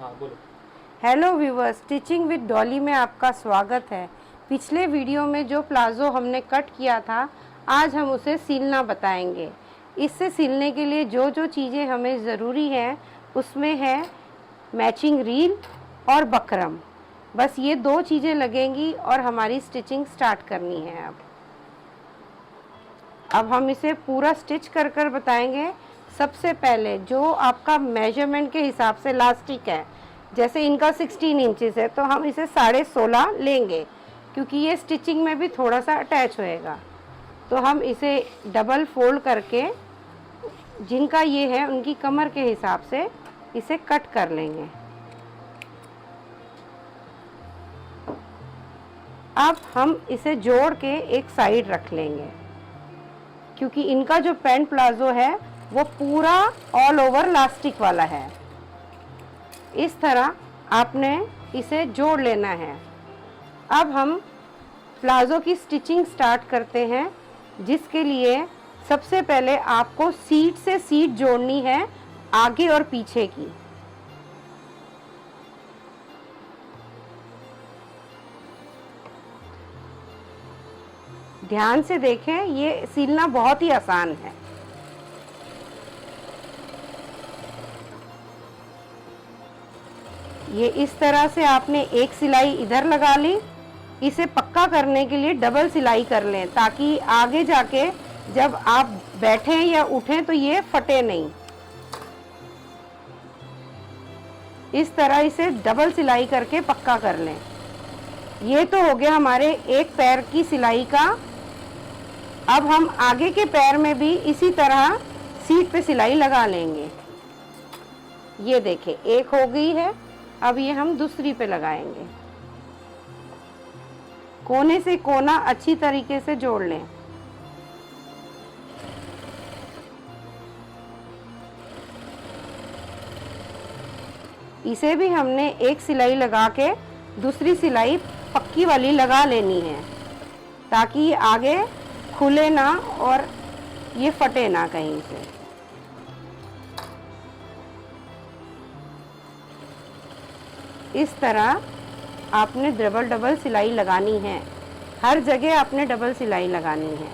हाँ बोलो। Hello viewers, stitching with Dolly में आपका स्वागत है। पिछले वीडियो में जो प्लाज़ो हमने कट किया था, आज हम उसे सिलना बताएंगे। इससे सिलने के लिए जो जो चीज़ें हमें ज़रूरी हैं उसमें है मैचिंग रील और बकरम। बस ये दो चीज़ें लगेंगी और हमारी स्टिचिंग स्टार्ट करनी है। अब हम इसे पूरा स्टिच कर कर बताएंगे। सबसे पहले जो आपका मेजरमेंट के हिसाब से इलास्टिक है, जैसे इनका 16 इंचेस है तो हम इसे 16.5 लेंगे, क्योंकि ये स्टिचिंग में भी थोड़ा सा अटैच होएगा। तो हम इसे डबल फोल्ड करके, जिनका ये है उनकी कमर के हिसाब से इसे कट कर लेंगे। अब हम इसे जोड़ के एक साइड रख लेंगे, क्योंकि इनका जो पैंट प्लाजो है वो पूरा ऑल ओवर इलास्टिक वाला है। इस तरह आपने इसे जोड़ लेना है। अब हम प्लाजो की स्टिचिंग स्टार्ट करते हैं, जिसके लिए सबसे पहले आपको सीट से सीट जोड़नी है, आगे और पीछे की। ध्यान से देखें, ये सिलना बहुत ही आसान है। ये इस तरह से आपने एक सिलाई इधर लगा ली। इसे पक्का करने के लिए डबल सिलाई कर लें, ताकि आगे जाके जब आप बैठें या उठें तो ये फटे नहीं। इस तरह इसे डबल सिलाई करके पक्का कर लें। ये तो हो गया हमारे एक पैर की सिलाई का। अब हम आगे के पैर में भी इसी तरह सीट पे सिलाई लगा लेंगे। ये देखें, एक हो गई है। अब ये हम दूसरी पे लगाएंगे। कोने से कोना अच्छी तरीके से जोड़ लें। इसे भी हमने एक सिलाई लगा के दूसरी सिलाई पक्की वाली लगा लेनी है, ताकि ये आगे खुले ना और ये फटे ना कहीं से। इस तरह आपने डबल डबल सिलाई लगानी है। हर जगह आपने डबल सिलाई लगानी है।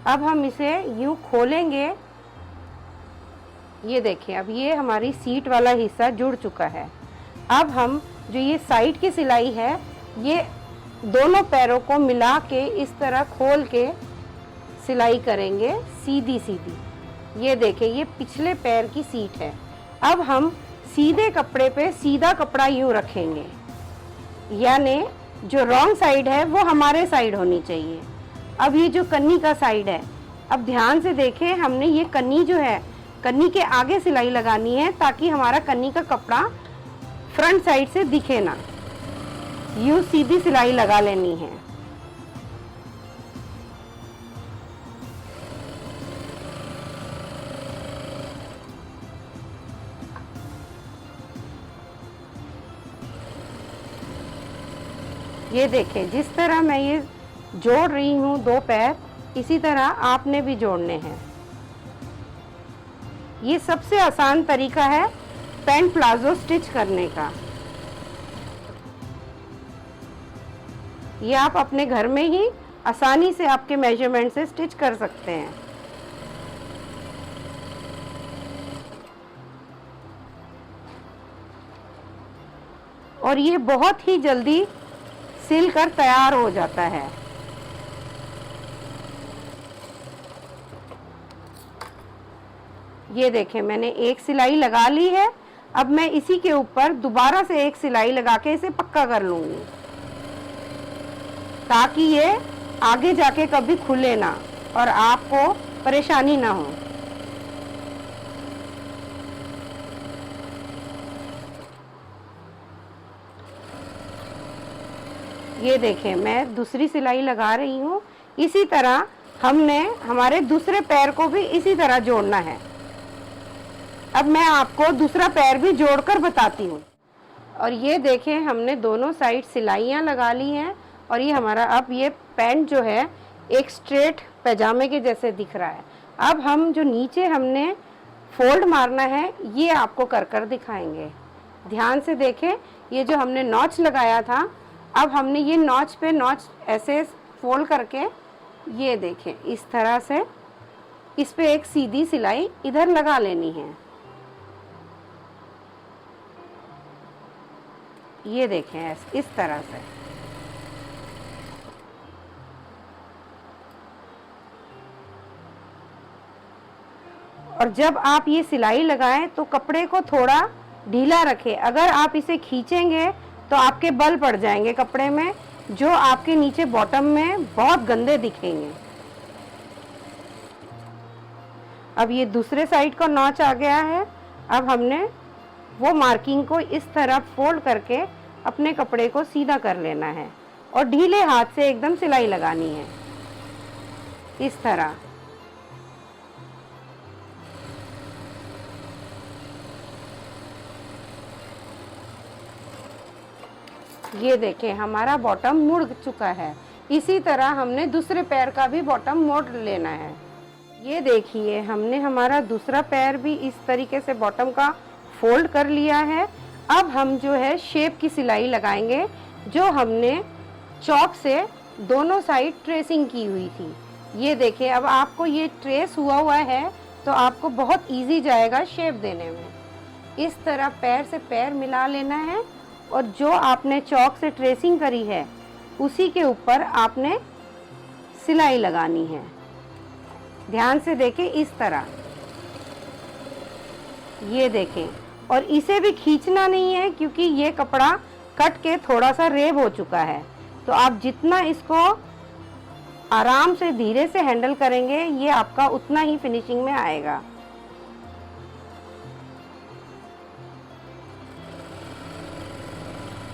अब हम इसे यूं खोलेंगे। ये देखिए, अब ये हमारी सीट वाला हिस्सा जुड़ चुका है। अब हम जो ये साइड की सिलाई है, ये दोनों पैरों को मिला के इस तरह खोल के सिलाई करेंगे, सीधी सीधी। ये देखें, ये पिछले पैर की सीट है। अब हम सीधे कपड़े पे सीधा कपड़ा यूं रखेंगे, यानी जो रॉन्ग साइड है वो हमारे साइड होनी चाहिए। अब ये जो कन्नी का साइड है, अब ध्यान से देखें, हमने ये कन्नी जो है, कन्नी के आगे सिलाई लगानी है, ताकि हमारा कन्नी का कपड़ा फ्रंट साइड से दिखे ना। यूं सीधी सिलाई लगा लेनी है। ये देखें, जिस तरह मैं ये जोड़ रही हूँ दो पैर, इसी तरह आपने भी जोड़ने हैं। ये सबसे आसान तरीका है पैंट प्लाजो स्टिच करने का। ये आप अपने घर में ही आसानी से आपके मेजरमेंट से स्टिच कर सकते हैं। और ये बहुत ही जल्दी सिल कर तैयार हो जाता है। ये देखें, मैंने एक सिलाई लगा ली है। अब मैं इसी के ऊपर दोबारा से एक सिलाई लगा के इसे पक्का कर लूंगी, ताकि ये आगे जाके कभी खुले ना और आपको परेशानी ना हो। ये देखें, मैं दूसरी सिलाई लगा रही हूँ। इसी तरह हमने हमारे दूसरे पैर को भी इसी तरह जोड़ना है। अब मैं आपको दूसरा पैर भी जोड़कर बताती हूँ। और ये देखें, हमने दोनों साइड सिलाइयाँ लगा ली हैं और ये हमारा अब ये पैंट जो है एक स्ट्रेट पैजामे के जैसे दिख रहा है। अब हम जो नीचे हमने फोल्ड मारना है ये आपको कर कर दिखाएंगे। ध्यान से देखें, ये जो हमने नॉच लगाया था, अब हमने ये नॉच पे नॉच ऐसे फोल्ड करके, ये देखें इस तरह से इस पे एक सीधी सिलाई इधर लगा लेनी है। ये देखें इस तरह से। और जब आप ये सिलाई लगाएं तो कपड़े को थोड़ा ढीला रखें। अगर आप इसे खींचेंगे तो आपके बल पड़ जाएंगे कपड़े में, जो आपके नीचे बॉटम में बहुत गंदे दिखेंगे। अब ये दूसरे साइड का नॉच आ गया है। अब हमने वो मार्किंग को इस तरह फोल्ड करके अपने कपड़े को सीधा कर लेना है और ढीले हाथ से एकदम सिलाई लगानी है इस तरह। ये देखें हमारा बॉटम मुड़ चुका है। इसी तरह हमने दूसरे पैर का भी बॉटम मोड़ लेना है। ये देखिए हमने हमारा दूसरा पैर भी इस तरीके से बॉटम का फोल्ड कर लिया है। अब हम जो है शेप की सिलाई लगाएंगे, जो हमने चौक से दोनों साइड ट्रेसिंग की हुई थी। ये देखिए अब आपको ये ट्रेस हुआ है तो आपको बहुत इजी जाएगा शेप देने में। इस तरह पैर से पैर मिला लेना है और जो आपने चौक से ट्रेसिंग करी है उसी के ऊपर आपने सिलाई लगानी है। ध्यान से देखें इस तरह, ये देखें। और इसे भी खींचना नहीं है क्योंकि ये कपड़ा कट के थोड़ा सा रेब हो चुका है, तो आप जितना इसको आराम से धीरे से हैंडल करेंगे ये आपका उतना ही फिनिशिंग में आएगा।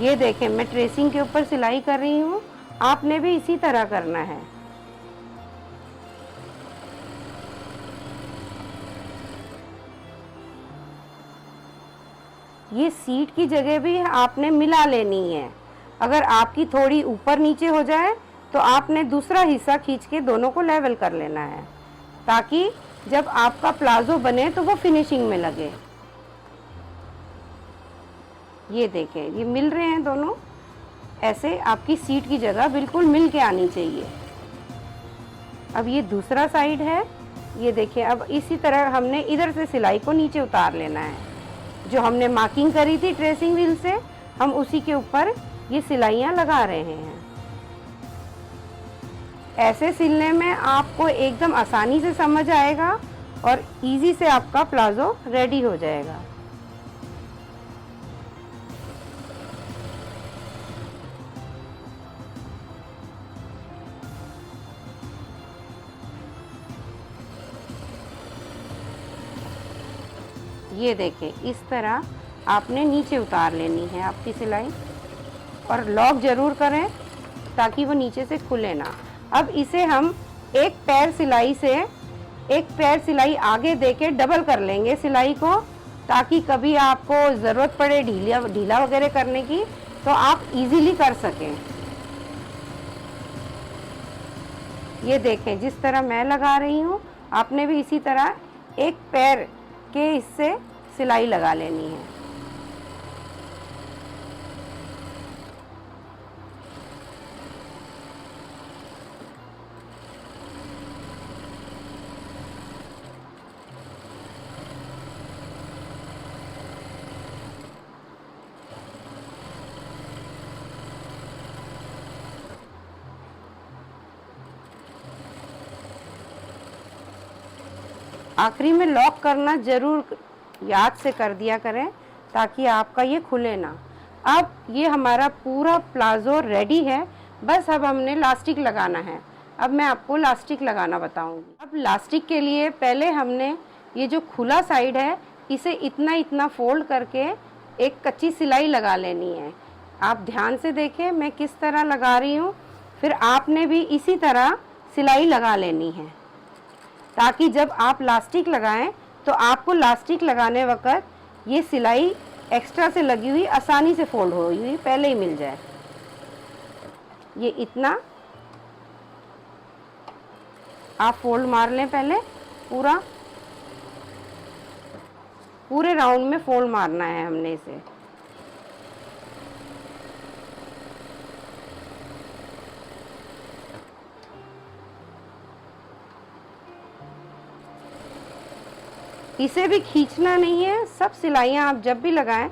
ये देखें मैं ट्रेसिंग के ऊपर सिलाई कर रही हूँ, आपने भी इसी तरह करना है। ये सीट की जगह भी आपने मिला लेनी है। अगर आपकी थोड़ी ऊपर नीचे हो जाए तो आपने दूसरा हिस्सा खींच के दोनों को लेवल कर लेना है, ताकि जब आपका प्लाजो बने तो वो फिनिशिंग में लगे। ये देखें ये मिल रहे हैं दोनों, ऐसे आपकी सीट की जगह बिल्कुल मिल के आनी चाहिए। अब ये दूसरा साइड है, ये देखिए। अब इसी तरह हमने इधर से सिलाई को नीचे उतार लेना है। जो हमने मार्किंग करी थी ट्रेसिंग व्हील से, हम उसी के ऊपर ये सिलाइयाँ लगा रहे हैं। ऐसे सिलने में आपको एकदम आसानी से समझ आएगा और इजी से आपका प्लाजो रेडी हो जाएगा। ये देखें इस तरह आपने नीचे उतार लेनी है आपकी सिलाई, और लॉक ज़रूर करें ताकि वो नीचे से खुले ना। अब इसे हम एक पैर सिलाई आगे देके डबल कर लेंगे सिलाई को, ताकि कभी आपको ज़रूरत पड़े ढीला वगैरह करने की तो आप इजीली कर सकें। ये देखें जिस तरह मैं लगा रही हूँ आपने भी इसी तरह एक पैर के हिस्से सिलाई लगा लेनी है। आखिरी में लॉक करना जरूर याद से कर दिया करें ताकि आपका ये खुले ना। अब ये हमारा पूरा प्लाजो रेडी है, बस अब हमने लास्टिक लगाना है। अब मैं आपको लास्टिक लगाना बताऊंगी। अब लास्टिक के लिए पहले हमने ये जो खुला साइड है इसे इतना इतना फोल्ड करके एक कच्ची सिलाई लगा लेनी है। आप ध्यान से देखें मैं किस तरह लगा रही हूँ, फिर आपने भी इसी तरह सिलाई लगा लेनी है, ताकि जब आप लास्टिक लगाएं तो आपको लास्टिक लगाने वक्त ये सिलाई एक्स्ट्रा से लगी हुई आसानी से फोल्ड हुई पहले ही मिल जाए। ये इतना आप फोल्ड मार लें पहले, पूरे राउंड में फोल्ड मारना है हमने इसे। इसे भी खींचना नहीं है। सब सिलाइयाँ आप जब भी लगाएं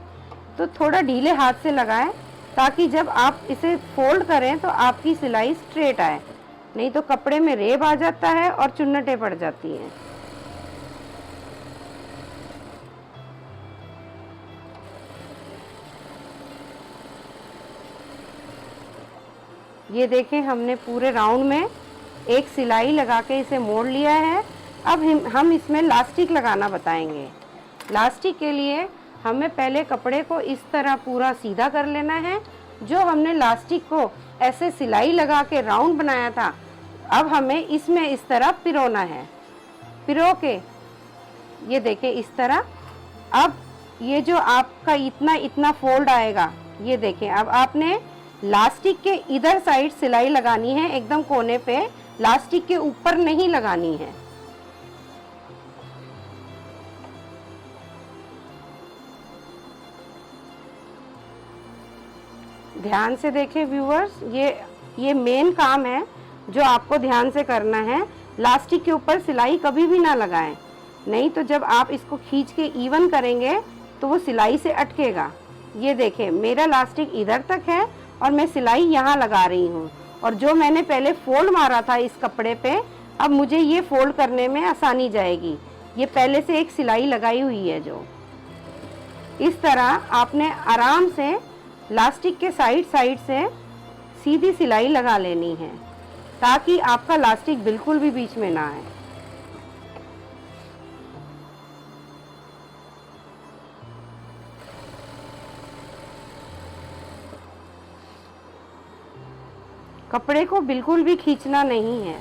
तो थोड़ा ढीले हाथ से लगाएं, ताकि जब आप इसे फोल्ड करें तो आपकी सिलाई स्ट्रेट आए, नहीं तो कपड़े में रेब आ जाता है और चुन्नटें पड़ जाती हैं। ये देखें, हमने पूरे राउंड में एक सिलाई लगा के इसे मोड़ लिया है। अब हम इसमें लास्टिक लगाना बताएंगे। लास्टिक के लिए हमें पहले कपड़े को इस तरह पूरा सीधा कर लेना है। जो हमने लास्टिक को ऐसे सिलाई लगा के राउंड बनाया था, अब हमें इसमें इस तरह पिरोना है। पिरो के ये देखें इस तरह। अब ये जो आपका इतना फोल्ड आएगा, ये देखें। अब आपने लास्टिक के इधर साइड सिलाई लगानी है, एकदम कोने पे, लास्टिक के ऊपर नहीं लगानी है। ध्यान से देखें व्यूअर्स, ये मेन काम है जो आपको ध्यान से करना है। लास्टिक के ऊपर सिलाई कभी भी ना लगाएं, नहीं तो जब आप इसको खींच के इवन करेंगे तो वो सिलाई से अटकेगा। ये देखें, मेरा लास्टिक इधर तक है और मैं सिलाई यहाँ लगा रही हूँ, और जो मैंने पहले फोल्ड मारा था इस कपड़े पे, अब मुझे ये फोल्ड करने में आसानी जाएगी। ये पहले से एक सिलाई लगाई हुई है। जो इस तरह आपने आराम से लास्टिक के साइड से सीधी सिलाई लगा लेनी है, ताकि आपका लास्टिक बिल्कुल भी बीच में ना आए। कपड़े को बिल्कुल भी खींचना नहीं है।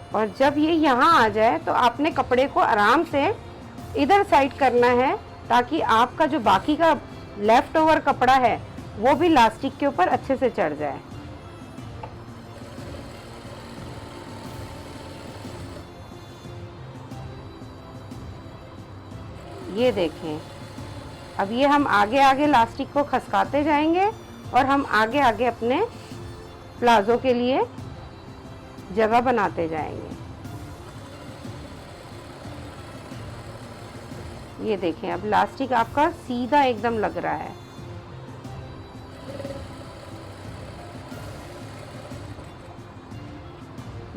और जब ये यहाँ आ जाए तो आपने कपड़े को आराम से इधर साइड करना है, ताकि आपका जो बाकी का लेफ्ट ओवर कपड़ा है वो भी लास्टिक के ऊपर अच्छे से चढ़ जाए। ये देखें, अब ये हम आगे आगे लास्टिक को खसकाते जाएंगे और हम आगे आगे अपने प्लाजो के लिए जगह बनाते जाएंगे। ये देखें, अब लास्टिक आपका सीधा एकदम लग रहा है।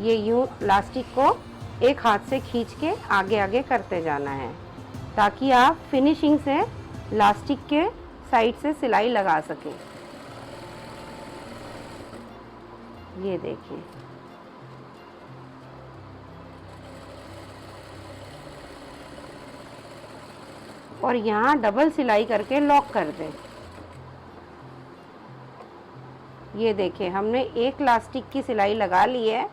ये यूं लास्टिक को एक हाथ से खींच के आगे आगे करते जाना है, ताकि आप फिनिशिंग से लास्टिक के साइड से सिलाई लगा सकें। ये देखिए, और यहाँ डबल सिलाई करके लॉक कर दें। ये देखें, हमने एक लास्टिक की सिलाई लगा ली है।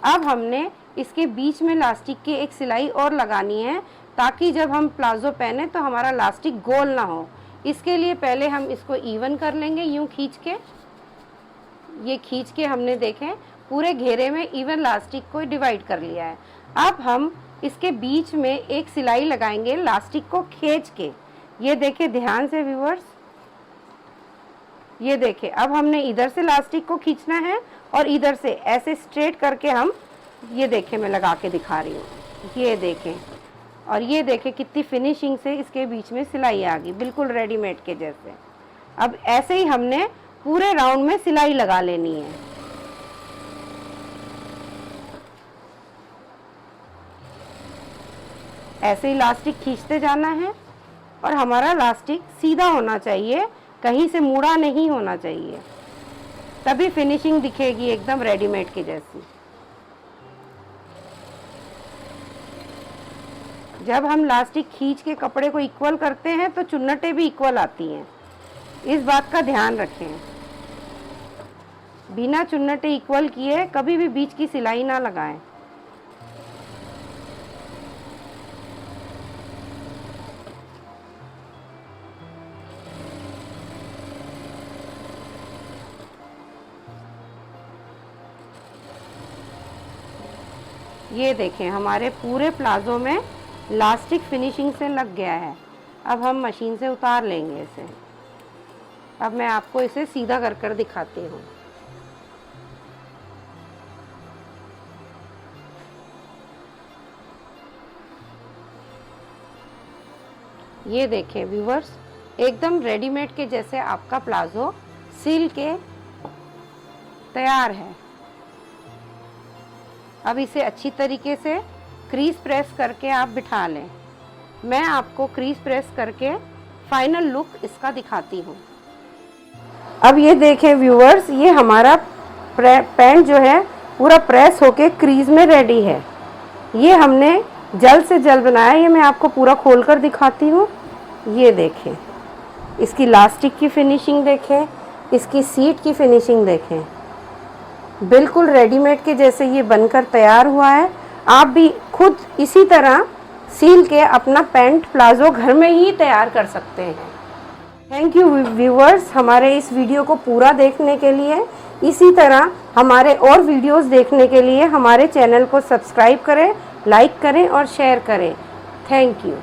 अब हमने इसके बीच में लास्टिक की एक सिलाई और लगानी है, ताकि जब हम प्लाजो पहने तो हमारा लास्टिक गोल ना हो। इसके लिए पहले हम इसको इवन कर लेंगे, यूं खींच के। ये खींच के हमने देखें पूरे घेरे में इवन लास्टिक को डिवाइड कर लिया है। अब हम इसके बीच में एक सिलाई लगाएंगे लास्टिक को खींच के। ये देखें ध्यान से व्यूअर्स, ये देखें, अब हमने इधर से लास्टिक को खींचना है और इधर से ऐसे स्ट्रेट करके हम, ये देखें मैं लगा के दिखा रही हूँ। ये देखें, और ये देखें कितनी फिनिशिंग से इसके बीच में सिलाई आ गई, बिल्कुल रेडीमेड के जैसे। अब ऐसे ही हमने पूरे राउंड में सिलाई लगा लेनी है। ऐसे ही लास्टिक खींचते जाना है और हमारा लास्टिक सीधा होना चाहिए, कहीं से मुड़ा नहीं होना चाहिए, तभी फिनिशिंग दिखेगी एकदम रेडीमेड के जैसी। जब हम लास्टिक खींच के कपड़े को इक्वल करते हैं तो चुन्नटें भी इक्वल आती हैं, इस बात का ध्यान रखें। बिना चुन्नटे इक्वल किए कभी भी बीच की सिलाई ना लगाएं। ये देखें हमारे पूरे प्लाजो में लास्टिक फिनिशिंग से लग गया है। अब हम मशीन से उतार लेंगे इसे। अब मैं आपको इसे सीधा कर दिखाती हूँ। ये देखें व्यूवर्स, एकदम रेडीमेड के जैसे आपका प्लाजो सिल के तैयार है। अब इसे अच्छी तरीके से क्रीज प्रेस करके आप बिठा लें। मैं आपको क्रीज प्रेस करके फाइनल लुक इसका दिखाती हूँ। अब ये देखें व्यूअर्स, ये हमारा पैंट जो है पूरा प्रेस होके क्रीज में रेडी है। ये हमने जल्द से जल्द बनाया। ये मैं आपको पूरा खोल कर दिखाती हूँ। ये देखें, इसकी लास्टिक की फिनिशिंग देखें, इसकी सीट की फिनिशिंग देखें, बिल्कुल रेडीमेड के जैसे ये बनकर तैयार हुआ है। आप भी खुद इसी तरह सील के अपना पैंट प्लाजो घर में ही तैयार कर सकते हैं। थैंक यू व्यूअर्स, हमारे इस वीडियो को पूरा देखने के लिए। इसी तरह हमारे और वीडियोस देखने के लिए हमारे चैनल को सब्सक्राइब करें, लाइक करें और शेयर करें। Thank you.